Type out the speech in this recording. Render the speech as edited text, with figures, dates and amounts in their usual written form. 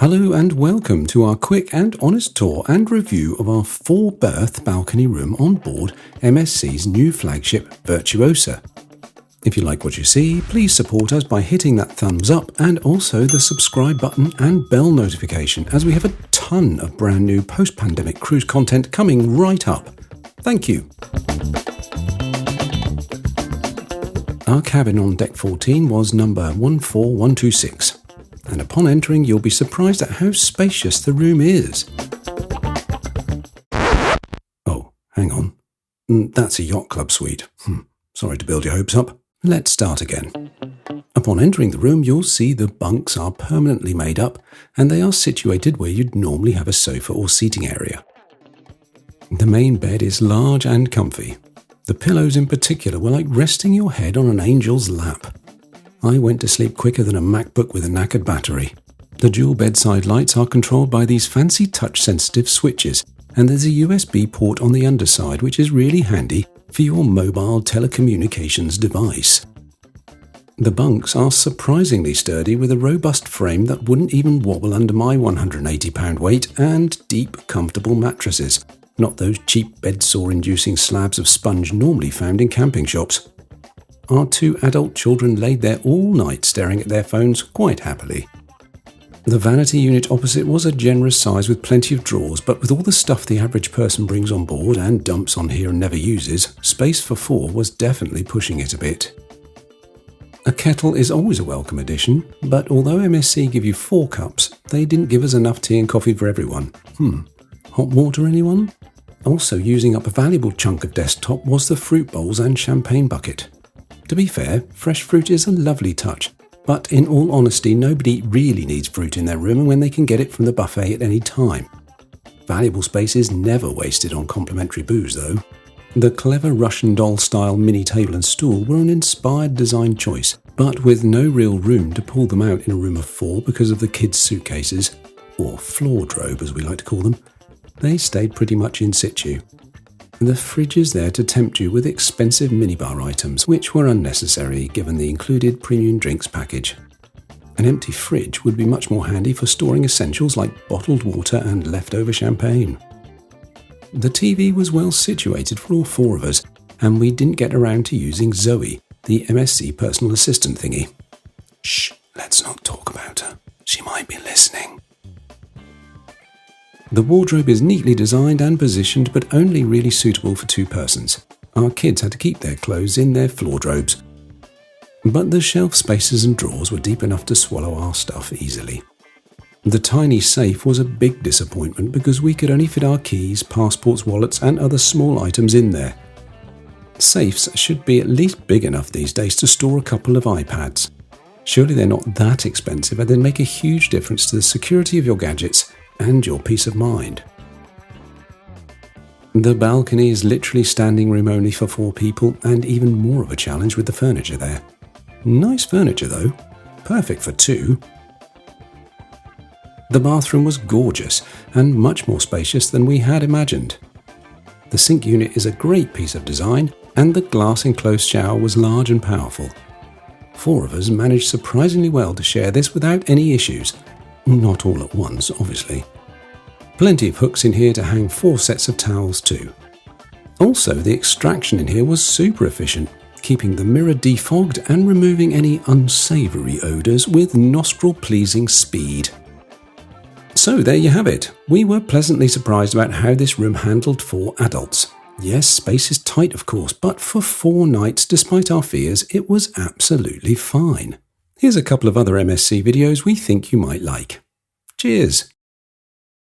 Hello and welcome to our quick and honest tour and review of our 4-berth balcony room on board MSC's new flagship Virtuosa. If you like what you see, please support us by hitting that thumbs up and also the subscribe button and bell notification, as we have a ton of brand new post-pandemic cruise content coming right up. Thank you. Our cabin on deck 14 was number 14126. And upon entering, you'll be surprised at how spacious the room is. Oh, hang on. That's a yacht club suite. Sorry to build your hopes up. Let's start again. Upon entering the room, you'll see the bunks are permanently made up, and they are situated where you'd normally have a sofa or seating area. The main bed is large and comfy. The pillows in particular were like resting your head on an angel's lap. I went to sleep quicker than a MacBook with a knackered battery. The dual bedside lights are controlled by these fancy touch-sensitive switches, and there's a USB port on the underside, which is really handy for your mobile telecommunications device. The bunks are surprisingly sturdy, with a robust frame that wouldn't even wobble under my 180-pound weight, and deep, comfortable mattresses, not those cheap bed-sore-inducing slabs of sponge normally found in camping shops. Our 2 adult children laid there all night staring at their phones quite happily. The vanity unit opposite was a generous size with plenty of drawers, but with all the stuff the average person brings on board and dumps on here and never uses, space for 4 was definitely pushing it a bit. A kettle is always a welcome addition, but although MSC give you 4 cups, they didn't give us enough tea and coffee for everyone. Hot water, anyone? Also using up a valuable chunk of desktop was the fruit bowls and champagne bucket. To be fair, fresh fruit is a lovely touch, but in all honesty, nobody really needs fruit in their room when they can get it from the buffet at any time. Valuable space is never wasted on complimentary booze, though. The clever Russian doll-style mini table and stool were an inspired design choice, but with no real room to pull them out in a room of 4 because of the kids' suitcases, or floor drobe as we like to call them, they stayed pretty much in situ. The fridge is there to tempt you with expensive minibar items, which were unnecessary given the included premium drinks package. An empty fridge would be much more handy for storing essentials like bottled water and leftover champagne. The TV was well situated for all 4 of us, and we didn't get around to using Zoe, the MSC personal assistant thingy. Shh, let's not talk about her. She might be listening. The wardrobe is neatly designed and positioned, but only really suitable for 2 persons. Our kids had to keep their clothes in their floor drobes. But the shelf spaces and drawers were deep enough to swallow our stuff easily. The tiny safe was a big disappointment because we could only fit our keys, passports, wallets and other small items in there. Safes should be at least big enough these days to store a couple of iPads. Surely they're not that expensive, and they'd make a huge difference to the security of your gadgets and your peace of mind. The balcony is literally standing room only for 4 people, and even more of a challenge with the furniture there. Nice furniture though, perfect for 2. The bathroom was gorgeous and much more spacious than we had imagined. The sink unit is a great piece of design, and the glass enclosed shower was large and powerful. 4 of us managed surprisingly well to share this without any issues. Not all at once, obviously. Plenty of hooks in here to hang 4 sets of towels too. Also, the extraction in here was super efficient, keeping the mirror defogged and removing any unsavoury odours with nostril-pleasing speed. So there you have it. We were pleasantly surprised about how this room handled 4 adults. Yes, space is tight of course, but for 4 nights, despite our fears, it was absolutely fine. Here's a couple of other MSC videos we think you might like. Cheers!